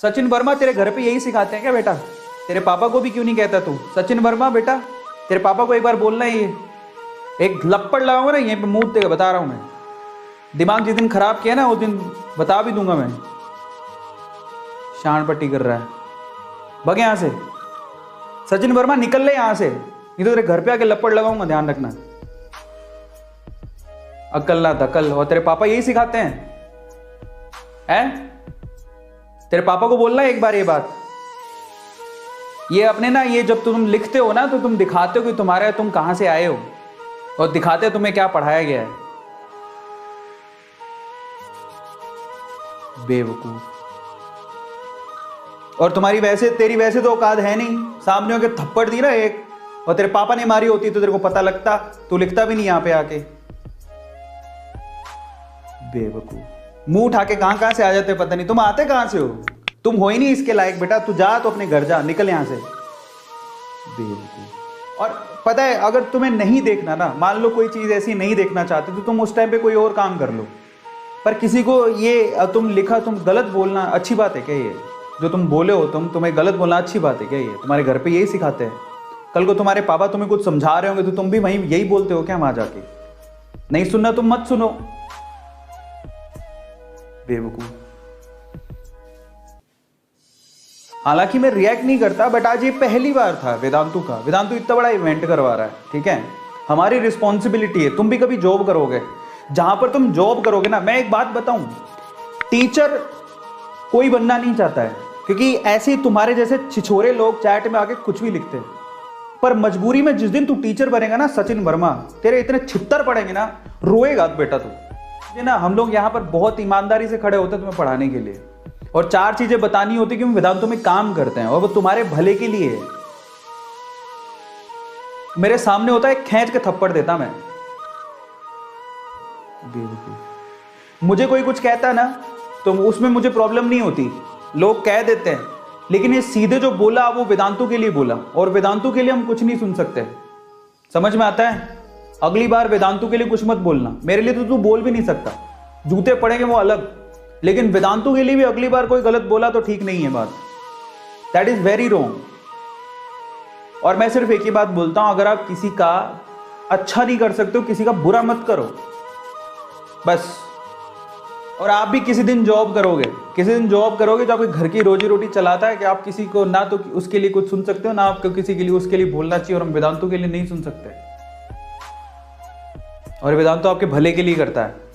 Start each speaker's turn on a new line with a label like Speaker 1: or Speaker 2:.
Speaker 1: सचिन वर्मा तेरे घर पे यही सिखाते हैं क्या बेटा? तेरे पापा को भी क्यों नहीं कहता तू सचिन वर्मा? बेटा तेरे पापा को एक बार बोलना है, ये एक लपड़ लगाऊंगा ना यहीं पे मुंह ते बता रहा हूं मैं। दिमाग जिस दिन खराब किया ना उस दिन बता भी दूंगा मैं। शान पट्टी कर रहा है, भग यहां से। सचिन वर्मा निकल ले यहां से, नहीं तो तेरे घर पे आके लपड़ लगाऊंगा, ध्यान रखना। अक्ल ना दकल, और तेरे पापा यही सिखाते हैं? तेरे पापा को बोलना एक बार ये बात। ये अपने ना, ये जब तुम लिखते हो ना तो तुम दिखाते हो कि तुम्हारे तुम कहां से आए हो और दिखाते हो तुम्हें क्या पढ़ाया गया है। बेवकूफ। और तुम्हारी वैसे तेरी वैसे तो औकात है नहीं, सामने होकर थप्पड़ दी ना एक, और तेरे पापा ने मारी होती तो तेरे को पता लगता, तू लिखता भी नहीं यहां पे आके। बेवकूफ, मुंह उठा के कहां कहां से आ जाते पता नहीं। तुम आते कहां से हो? तुम हो ही नहीं इसके लायक बेटा, तू जा तो अपने घर जा, निकल यहां से। बेवकूफ। और पता है अगर तुम्हें नहीं देखना ना, मान लो कोई चीज ऐसी नहीं देखना चाहते तो तुम उस टाइम पे कोई और काम कर लो, पर किसी को ये तुम लिखा, तुम गलत बोलना अच्छी बात है क्या? ये जो तुम बोले हो तुम्हें गलत बोलना अच्छी बात है क्या? ये तुम्हारे घर पे यही सिखाते हैं? कल को तुम्हारे पापा तुम्हें कुछ समझा रहे होंगे तो तुम भी वहीं यही बोलते हो क्या वहां जाके? नहीं सुनना तुम मत सुनो। बेवकूफ। हालांकि मैं रिएक्ट नहीं करता, बट आज ये पहली बार था वेदांतु का। वेदांतु इतना बड़ा इवेंट करवा रहा है, ठीक है? हमारी रिस्पॉन्सिबिलिटी है। तुम भी कभी जॉब करोगे, जहां पर तुम जॉब करोगे ना, मैं एक बात बताऊं, टीचर कोई बनना नहीं चाहता है, क्योंकि ऐसे तुम्हारे जैसे छिछोरे लोग चैट में आके कुछ भी लिखते हैं। पर मजबूरी में जिस दिन तू टीचर बनेगा ना सचिन वर्मा, तेरे इतने छित्तर पड़ेंगे ना, रोएगा बेटा तू। ये ना हम लोग यहाँ पर बहुत ईमानदारी से खड़े होते हैं तुम्हें पढ़ाने के लिए, और चार चीजें बतानी होती कि हम वेदांतों में काम करते हैं और वो तुम्हारे भले के लिए है। मेरे सामने होता है खींच के थप्पड़ देता मैं। मुझे कोई कुछ कहता है ना तो उसमें मुझे प्रॉब्लम नहीं होती, लोग कह देते हैं, लेकिन ये सीधे जो बोला वो वेदांतों के लिए बोला, और वेदांतों के लिए हम कुछ नहीं सुन सकते। समझ में आता है? अगली बार वेदांतु के लिए कुछ मत बोलना। मेरे लिए तो तू बोल भी नहीं सकता, जूते पड़ेंगे वो अलग, लेकिन वेदांतु के लिए भी अगली बार कोई गलत बोला तो ठीक नहीं है बात। That is very wrong. और मैं सिर्फ एक ही बात बोलता हूं, अगर आप किसी का अच्छा नहीं कर सकते हो, किसी का बुरा मत करो बस। और आप भी किसी दिन जॉब करोगे, किसी दिन जॉब करोगे जो आपके घर की रोजी रोटी चलाता है, कि आप किसी को ना तो उसके लिए कुछ सुन सकते हो, ना आपको किसी के लिए उसके लिए बोलना चाहिए, और हम वेदांतु के लिए नहीं सुन सकते। और वेदांतु आपके भले के लिए करता है।